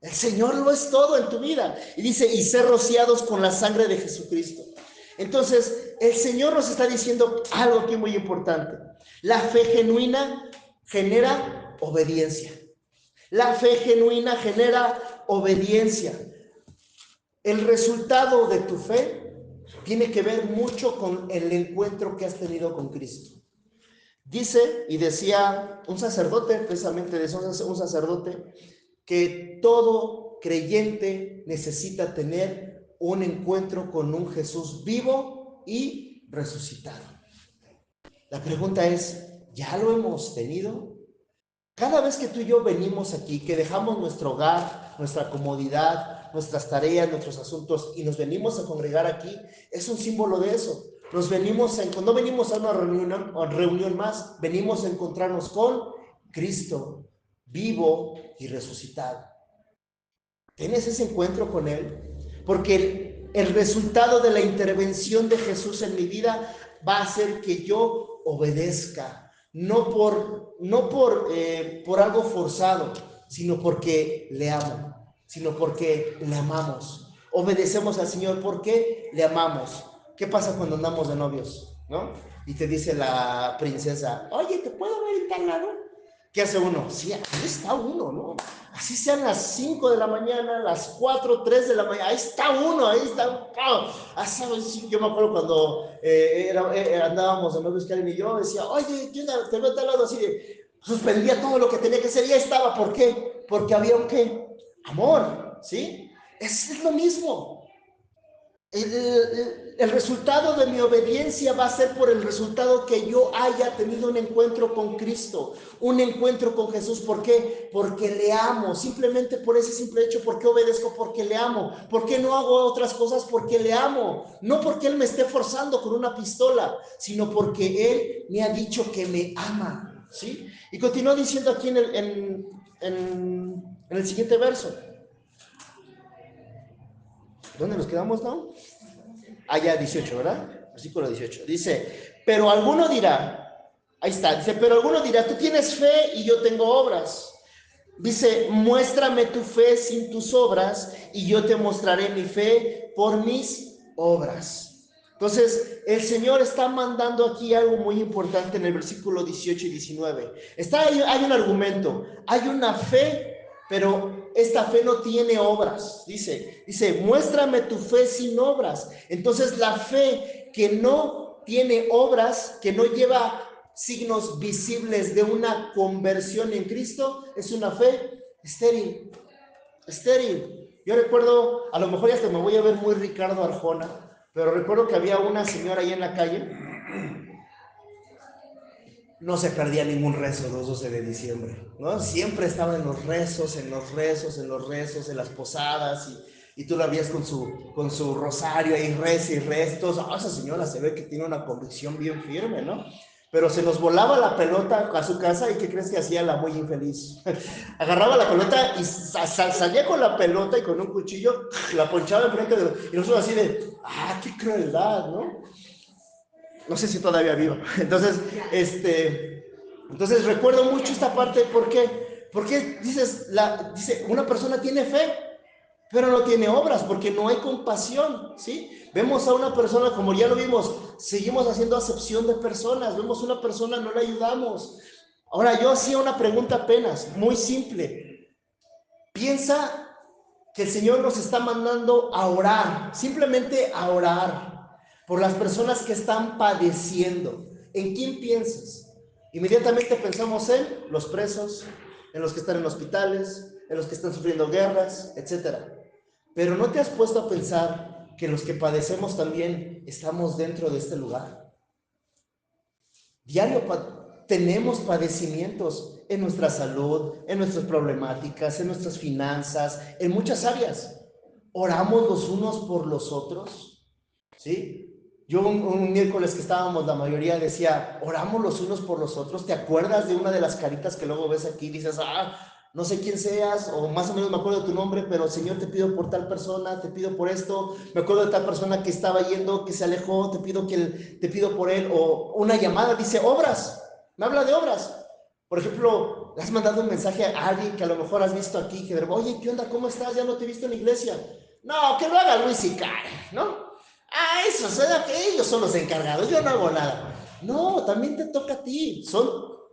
El Señor lo es todo en tu vida. Y dice, y ser rociados con la sangre de Jesucristo. Entonces, el Señor nos está diciendo algo aquí muy importante. La fe genuina genera obediencia. La fe genuina genera obediencia. El resultado de tu fe tiene que ver mucho con el encuentro que has tenido con Cristo. Dice y decía un sacerdote, precisamente decía un sacerdote, que todo creyente necesita tener un encuentro con un Jesús vivo y resucitado. La pregunta es, ¿ya lo hemos tenido? Cada vez que tú y yo venimos aquí, que dejamos nuestro hogar, nuestra comodidad, nuestras tareas, nuestros asuntos y nos venimos a congregar aquí, es un símbolo de eso. No venimos a una reunión más, venimos a encontrarnos con Cristo vivo y resucitado. ¿Tienes ese encuentro con Él? Porque el resultado de la intervención de Jesús en mi vida va a hacer que yo obedezca, no por algo forzado, sino porque le amo, sino porque le amamos. Obedecemos al Señor porque le amamos. ¿Qué pasa cuando andamos de novios? ¿No? Y te dice la princesa, oye, ¿te puedo ver en tal lado? ¿Qué hace uno? Sí, ahí está uno, ¿no? Así sean las 5 de la mañana, las 4, 3 de la mañana, ahí está uno, ahí está. Yo me acuerdo cuando andábamos de novios, Karen y yo, decía, oye, te veo a tal lado, así de, suspendía todo lo que tenía que hacer y ya estaba. ¿Por qué? Porque había un ¿qué? Amor, ¿sí? Es lo mismo. El resultado de mi obediencia va a ser por el resultado que yo haya tenido un encuentro con Cristo, un encuentro con Jesús. ¿Por qué? Porque le amo, simplemente por ese simple hecho. ¿Por qué obedezco? Porque le amo. ¿Por qué no hago otras cosas? Porque le amo. No porque Él me esté forzando con una pistola, sino porque Él me ha dicho que me ama, ¿sí? Y continúa diciendo aquí en el siguiente verso. ¿Dónde nos quedamos, no? Allá 18, ¿verdad? Versículo 18. Dice, pero alguno dirá, ahí está, dice, pero alguno dirá, tú tienes fe y yo tengo obras. Dice, muéstrame tu fe sin tus obras y yo te mostraré mi fe por mis obras. Entonces, el Señor está mandando aquí algo muy importante en el versículo 18 y 19. Hay un argumento, hay una fe, pero esta fe no tiene obras. Dice, muéstrame tu fe sin obras. Entonces, la fe que no tiene obras, que no lleva signos visibles de una conversión en Cristo, es una fe estéril. Yo recuerdo, a lo mejor ya hasta me voy a ver muy Ricardo Arjona, pero recuerdo que había una señora ahí en la calle, no se perdía ningún rezo los 12 de diciembre, ¿no? Siempre estaba en los rezos, en las posadas, y tú la veías con su rosario ahí, reza y reza. Esa señora se ve que tiene una convicción bien firme, ¿no? Pero se nos volaba la pelota a su casa, ¿y qué crees que hacía la muy infeliz? Agarraba la pelota y salía con la pelota y con un cuchillo la ponchaba enfrente y nosotros así de, qué crueldad, ¿no? No sé si todavía vivo. Entonces recuerdo mucho esta parte. ¿Por qué? Porque dice, una persona tiene fe, pero no tiene obras, porque no hay compasión, ¿sí? Vemos a una persona, como ya lo vimos, seguimos haciendo acepción de personas. Vemos a una persona, no le ayudamos. Ahora, yo hacía una pregunta apenas, muy simple. Piensa que el Señor nos está mandando a orar, simplemente a orar por las personas que están padeciendo. ¿En quién piensas? Inmediatamente pensamos en los presos, en los que están en hospitales, en los que están sufriendo guerras, etcétera. Pero ¿no te has puesto a pensar que los que padecemos también estamos dentro de este lugar? Diario tenemos padecimientos en nuestra salud, en nuestras problemáticas, en nuestras finanzas, en muchas áreas. ¿Oramos los unos por los otros? ¿Sí? Yo un miércoles que estábamos, la mayoría decía, oramos los unos por los otros. ¿Te acuerdas de una de las caritas que luego ves aquí? Dices, no sé quién seas, o más o menos me acuerdo de tu nombre, pero Señor, te pido por tal persona, te pido por esto, me acuerdo de tal persona que estaba yendo, que se alejó, te pido por él, o una llamada, dice, obras, me habla de obras. Por ejemplo, le has mandado un mensaje a alguien que a lo mejor has visto aquí, que oye, ¿qué onda? ¿Cómo estás? Ya no te he visto en la iglesia. No, que lo haga Luis y Karen, ¿no? Eso, ellos son los encargados, yo no hago nada. No, también te toca a ti.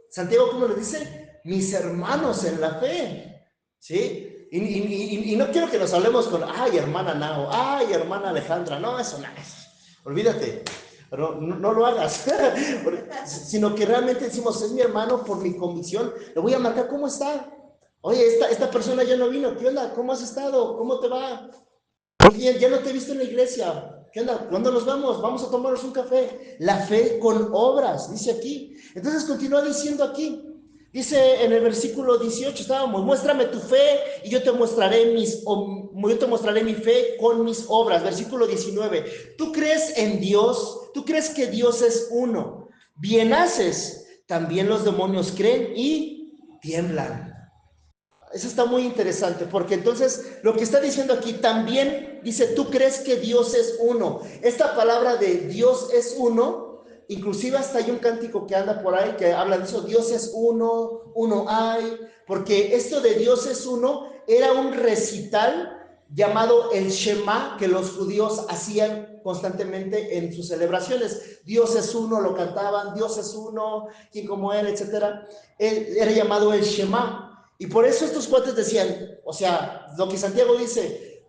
Santiago, ¿cómo le dice? Mis hermanos en la fe, ¿sí? Y no quiero que nos hablemos con, hermana Nao, hermana Alejandra, no, eso no, olvídate, no lo hagas, sino que realmente decimos, es mi hermano por mi convicción, le voy a marcar, ¿cómo está? Oye, esta persona ya no vino, ¿qué onda? ¿Cómo has estado? ¿Cómo te va? Oye, ya no te he visto en la iglesia. ¿Qué onda? ¿Cuándo nos vamos? Vamos a tomarnos un café. La fe con obras, dice aquí. Entonces continúa diciendo aquí. Dice en el versículo 18, estábamos, muéstrame tu fe y yo te mostraré mi fe con mis obras. Versículo 19, ¿tú crees en Dios? ¿Tú crees que Dios es uno? Bien haces. También los demonios creen y tiemblan. Eso está muy interesante, porque entonces lo que está diciendo aquí también dice, tú crees que Dios es uno. Esta palabra de Dios es uno, inclusive hasta hay un cántico que anda por ahí que habla de eso, Dios es uno, uno hay, porque esto de Dios es uno era un recital llamado el Shema que los judíos hacían constantemente en sus celebraciones. Dios es uno, lo cantaban, Dios es uno, quien como él, etcétera. Era llamado el Shema. Y por eso estos cuates decían, o sea, lo que Santiago dice,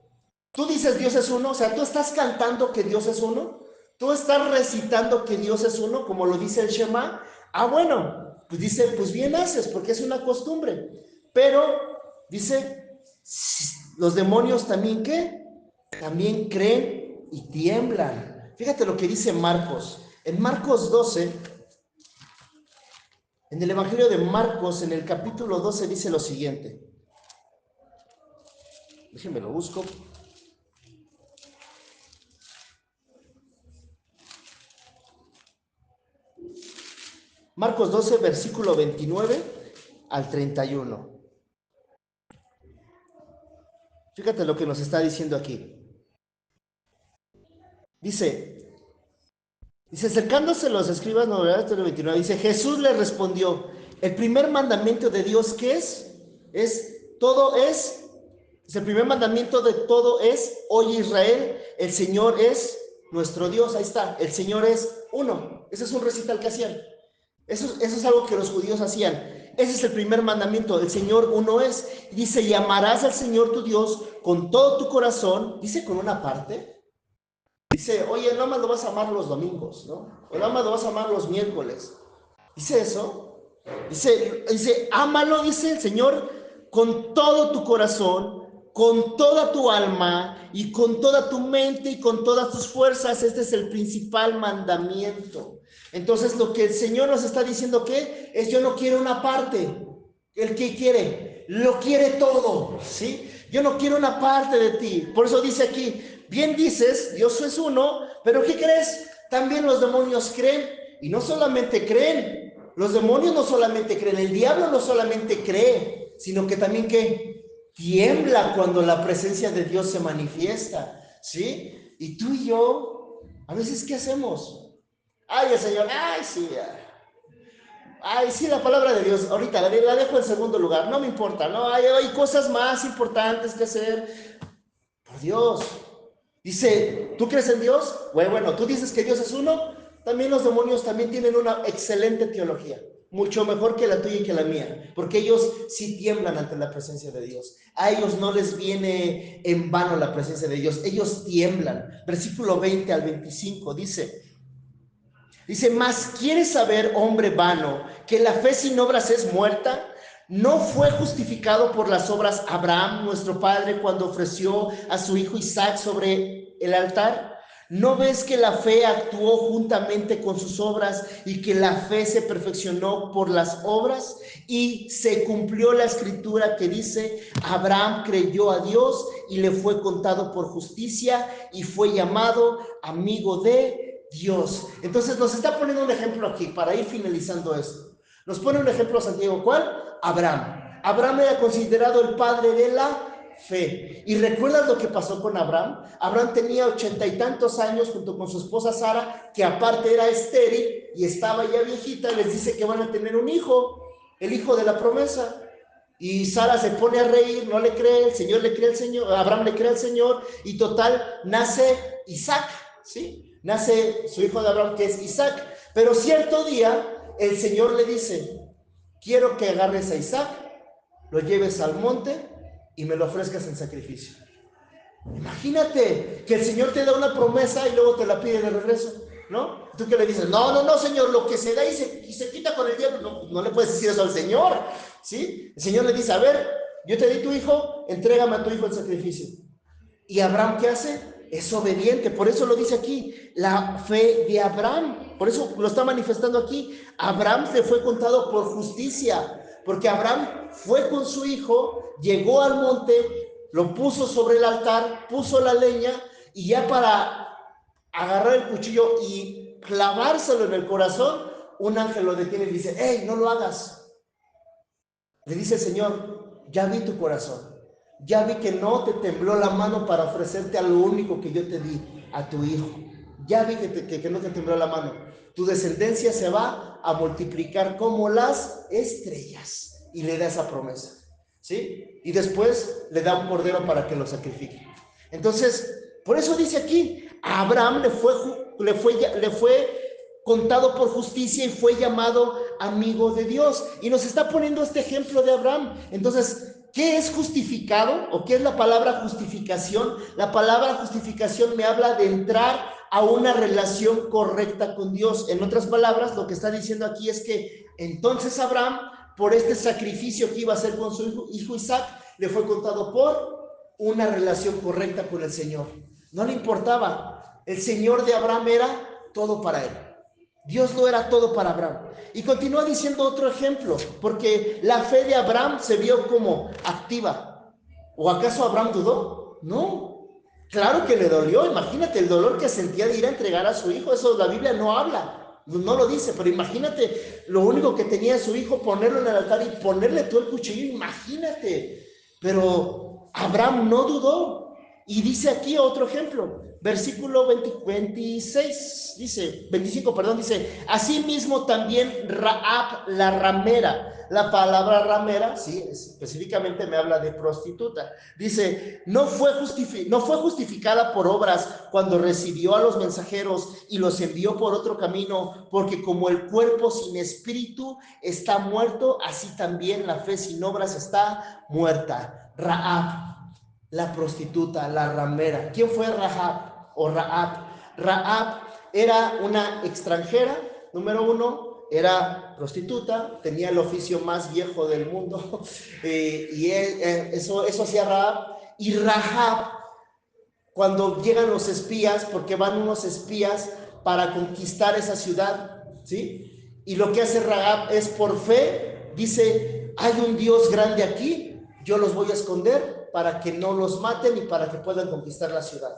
tú dices Dios es uno, o sea, tú estás cantando que Dios es uno, tú estás recitando que Dios es uno, como lo dice el Shema. Bueno, pues dice, pues bien haces, porque es una costumbre. Pero, dice, los demonios también, ¿qué? También creen y tiemblan. Fíjate lo que dice Marcos. En Marcos 12, en el Evangelio de Marcos, en el capítulo 12, dice lo siguiente. Déjenme lo busco. Marcos 12, versículo 29 al 31. Fíjate lo que nos está diciendo aquí. Dice, acercándose los escribas, no, 29, dice, Jesús le respondió, el primer mandamiento de Dios, ¿qué es? El primer mandamiento de todo es, oye Israel, el Señor es nuestro Dios. Ahí está, el Señor es uno. Ese es un recital que hacían. Eso es algo que los judíos hacían. Ese es el primer mandamiento, el Señor uno es. Dice, y amarás al Señor tu Dios con todo tu corazón. Dice con una parte. Dice, oye, nada más lo vas a amar los domingos, ¿no? O nada más lo vas a amar los miércoles. Dice eso. Dice, ámalo, dice el Señor, con todo tu corazón, con toda tu alma y con toda tu mente y con todas tus fuerzas. Este es el principal mandamiento. Entonces lo que el Señor nos está diciendo que es, yo no quiero una parte. ¿El que quiere? Lo quiere todo, ¿sí? Yo no quiero una parte de ti. Por eso dice aquí, bien dices, Dios es uno, pero ¿qué crees? También los demonios creen, y no solamente creen, los demonios no solamente creen, el diablo no solamente cree, sino que también ¿qué? Tiembla cuando la presencia de Dios se manifiesta, ¿sí? Y tú y yo, a veces, ¿qué hacemos? El Señor, sí, la palabra de Dios, ahorita la dejo en segundo lugar, no me importa, no, hay cosas más importantes que hacer, por Dios. Dice, ¿tú crees en Dios? Bueno, tú dices que Dios es uno, también los demonios también tienen una excelente teología, mucho mejor que la tuya y que la mía, porque ellos sí tiemblan ante la presencia de Dios. A ellos no les viene en vano la presencia de Dios, ellos tiemblan. Versículo 20 al 25 dice, mas ¿quieres saber, hombre vano, que la fe sin obras es muerta? ¿No fue justificado por las obras Abraham, nuestro padre, cuando ofreció a su hijo Isaac sobre el altar? ¿No ves que la fe actuó juntamente con sus obras y que la fe se perfeccionó por las obras? Y se cumplió la escritura que dice: Abraham creyó a Dios y le fue contado por justicia y fue llamado amigo de Dios. Entonces nos está poniendo un ejemplo aquí para ir finalizando esto. Nos pone un ejemplo Santiago, ¿cuál? Abraham. Abraham era considerado el padre de la fe. ¿Y recuerdas lo que pasó con Abraham? Abraham tenía 80 y tantos años junto con su esposa Sara, que aparte era estéril y estaba ya viejita. Les dice que van a tener un hijo, el hijo de la promesa. Y Sara se pone a reír, no le cree, el Señor le cree al Señor, Abraham le cree al Señor, y total, nace Isaac, ¿sí? Nace su hijo de Abraham, que es Isaac. Pero cierto día, el Señor le dice: quiero que agarres a Isaac, lo lleves al monte y me lo ofrezcas en sacrificio. Imagínate que el Señor te da una promesa y luego te la pide de regreso, ¿no? Tú que le dices: no, Señor, lo que se da y se quita con el diablo. No le puedes decir eso al Señor, ¿sí? El Señor le dice: a ver, yo te di tu hijo, entrégame a tu hijo en sacrificio. ¿Y Abraham qué hace? Es obediente. Por eso lo dice aquí, la fe de Abraham. Por eso lo está manifestando aquí. Abraham le fue contado por justicia, porque Abraham fue con su hijo, llegó al monte, lo puso sobre el altar, puso la leña, y ya para agarrar el cuchillo y clavárselo en el corazón, un ángel lo detiene y dice: hey, no lo hagas. Le dice el Señor: ya vi tu corazón, ya vi que no te tembló la mano para ofrecerte a lo único que yo te di, a tu hijo. Ya vi que no te tembló la mano. Tu descendencia se va a multiplicar como las estrellas. Y le da esa promesa, ¿sí? Y después le da un cordero para que lo sacrifique. Entonces, por eso dice aquí, a Abraham le fue contado por justicia y fue llamado amigo de Dios. Y nos está poniendo este ejemplo de Abraham. Entonces, ¿qué es justificado? ¿O qué es la palabra justificación? La palabra justificación me habla de entrar a una relación correcta con Dios. En otras palabras, lo que está diciendo aquí es que entonces Abraham, por este sacrificio que iba a hacer con su hijo Isaac, le fue contado por una relación correcta con el Señor. No le importaba. El Señor de Abraham era todo para él. Dios lo era todo para Abraham. Y continúa diciendo otro ejemplo, porque la fe de Abraham se vio como activa. ¿O acaso Abraham dudó? No. Claro que le dolió. Imagínate el dolor que sentía de ir a entregar a su hijo. Eso la Biblia no habla, no lo dice, pero imagínate lo único que tenía su hijo, ponerlo en el altar y ponerle todo el cuchillo. Imagínate. Pero Abraham no dudó. Y dice aquí otro ejemplo, versículo 26, dice, 25, perdón, dice: asimismo también Rahab la ramera. La palabra ramera, sí, específicamente me habla de prostituta. Dice: no fue justificada por obras cuando recibió a los mensajeros y los envió por otro camino, porque como el cuerpo sin espíritu está muerto, así también la fe sin obras está muerta. Rahab, la prostituta, la ramera. ¿Quién fue Rahab o Rahab? Rahab era una extranjera, número uno, era prostituta, tenía el oficio más viejo del mundo, y eso hacía Rahab. Y Rahab, cuando llegan los espías, porque van unos espías para conquistar esa ciudad, ¿sí? Y lo que hace Rahab es, por fe, dice: hay un Dios grande aquí, yo los voy a esconder para que no los maten y para que puedan conquistar la ciudad.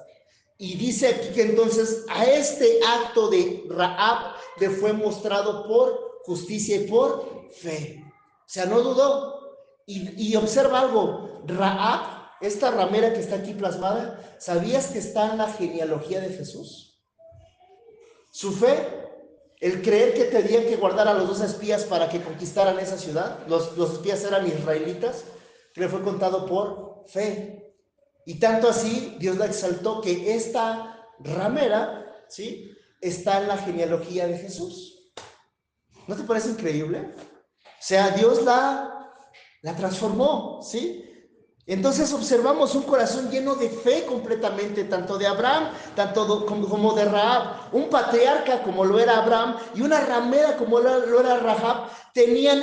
Y dice aquí que entonces a este acto de Rahab le fue mostrado por justicia y por fe. O sea, no dudó. Y observa algo, Rahab, esta ramera que está aquí plasmada, ¿sabías que está en la genealogía de Jesús? Su fe, el creer que tenían que guardar a los dos espías para que conquistaran esa ciudad, los espías eran israelitas, que le fue contado por fe. Y tanto así, Dios la exaltó que esta ramera, ¿sí?, está en la genealogía de Jesús. ¿No te parece increíble? O sea, Dios la transformó, ¿sí? Entonces observamos un corazón lleno de fe completamente, tanto de Abraham, como de Rahab. Un patriarca como lo era Abraham y una ramera como lo era Rahab, tenían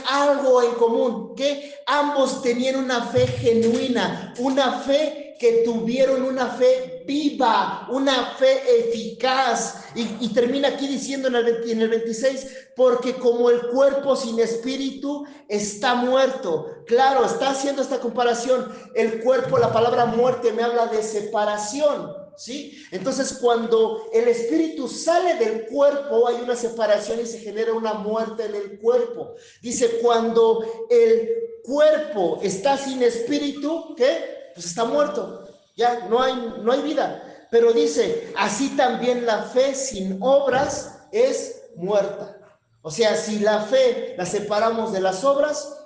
algo en común, que ambos tenían una fe genuina, una fe que tuvieron una fe viva, una fe eficaz. Y termina aquí diciendo en el 26, porque como el cuerpo sin espíritu está muerto. Claro, está haciendo esta comparación. El cuerpo, la palabra muerte me habla de separación, ¿sí? Entonces, cuando el espíritu sale del cuerpo, hay una separación y se genera una muerte en el cuerpo. Dice, cuando el cuerpo está sin espíritu, ¿qué? Pues está muerto. Ya, no hay vida. Pero dice, así también la fe sin obras es muerta. O sea, si la fe la separamos de las obras,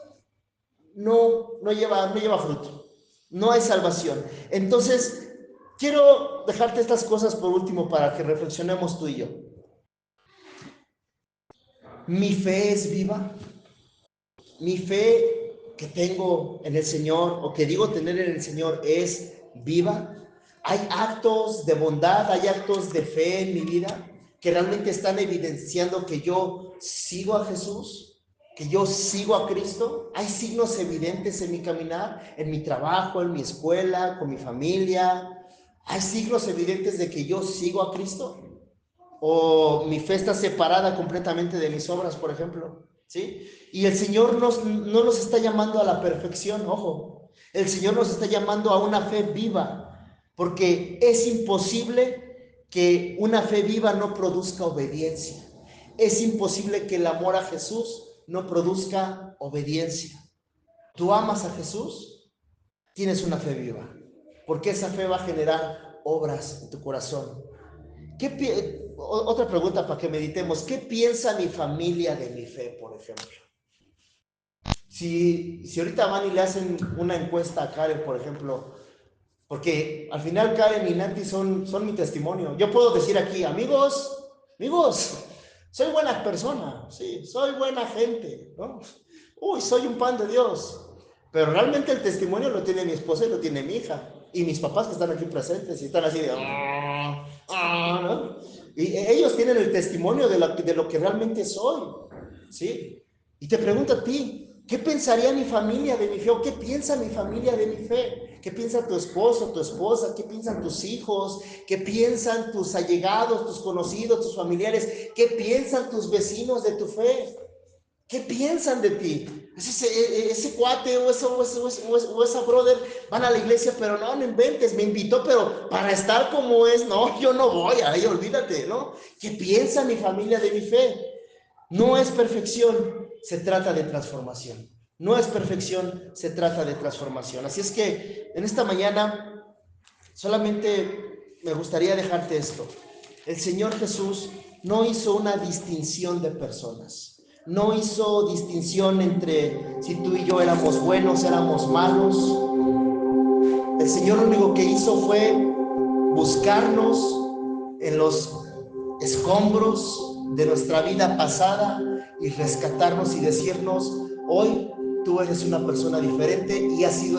no lleva fruto. No hay salvación. Entonces, quiero dejarte estas cosas por último para que reflexionemos tú y yo. ¿Mi fe es viva? ¿Mi fe que tengo en el Señor o que digo tener en el Señor es viva? ¿Hay actos de bondad, hay actos de fe en mi vida que realmente están evidenciando que yo sigo a Jesús, que yo sigo a Cristo? ¿Hay signos evidentes en mi caminar, en mi trabajo, en mi escuela, con mi familia? ¿Hay signos evidentes de que yo sigo a Cristo? ¿O mi fe está separada completamente de mis obras, por ejemplo? ¿Sí? Y el Señor no nos está llamando a la perfección, ojo. El Señor nos está llamando a una fe viva, porque es imposible que una fe viva no produzca obediencia. Es imposible que el amor a Jesús no produzca obediencia. ¿Tú amas a Jesús? Tienes una fe viva, porque esa fe va a generar obras en tu corazón. Otra pregunta para que meditemos. ¿Qué piensa mi familia de mi fe, por ejemplo? Si ahorita van y le hacen una encuesta a Karen, por ejemplo, porque al final Karen y Nati son mi testimonio. Yo puedo decir aquí, amigos, soy buena persona, sí, soy buena gente, ¿no? Uy, soy un pan de Dios. Pero realmente el testimonio lo tiene mi esposa y lo tiene mi hija. Y mis papás que están aquí presentes y están así de... ¿no? Y ellos tienen el testimonio de lo que realmente soy, ¿sí? Y te pregunto a ti, ¿qué pensaría mi familia de mi fe? ¿O qué piensa mi familia de mi fe? ¿Qué piensa tu esposo, tu esposa? ¿Qué piensan tus hijos? ¿Qué piensan tus allegados, tus conocidos, tus familiares? ¿Qué piensan tus vecinos de tu fe? ¿Qué piensan de ti? Ese cuate o esa brother van a la iglesia, pero no inventes, me invitó, pero para estar como es, no, yo no voy, ahí olvídate, ¿no? ¿Qué piensa mi familia de mi fe? No es perfección, se trata de transformación. No es perfección, se trata de transformación. Así es que en esta mañana solamente me gustaría dejarte esto. El Señor Jesús no hizo una distinción de personas. No hizo distinción entre si tú y yo éramos buenos, éramos malos. El Señor lo único que hizo fue buscarnos en los escombros de nuestra vida pasada y rescatarnos y decirnos, hoy tú eres una persona diferente y has sido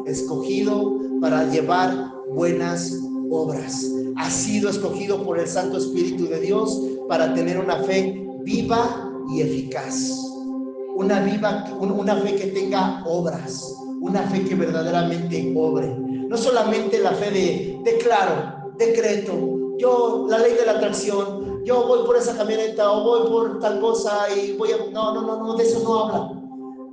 escogido para llevar buenas obras. Has sido escogido por el Santo Espíritu de Dios para tener una fe viva y eficaz. Una fe que tenga obras, una fe que verdaderamente obre. No solamente la fe de declaro, decreto, yo la ley de la atracción, yo voy por esa camioneta o voy por tal cosa y voy a... No, de eso no habla.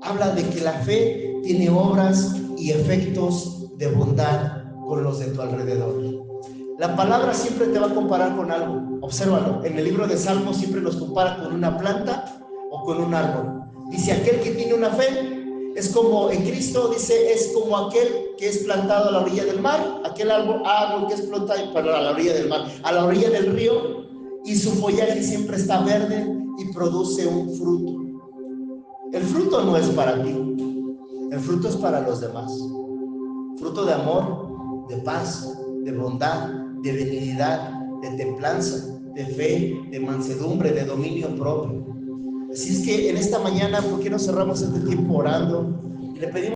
Habla de que la fe tiene obras y efectos de bondad con los de tu alrededor. La palabra siempre te va a comparar con algo. Obsérvalo. En el libro de Salmos siempre nos compara con una planta o con un árbol. Dice, aquel que tiene una fe es como en Cristo, dice, es como aquel que es plantado a la orilla del mar, aquel árbol que es plantado a la orilla del mar, a la orilla del río, y su follaje siempre está verde y produce un fruto. El fruto no es para ti, el fruto es para los demás. Fruto de amor, de paz, de bondad, de benignidad, de templanza, de fe, de mansedumbre, de dominio propio. Así es que en esta mañana, ¿por qué no cerramos este tiempo orando? Le pedimos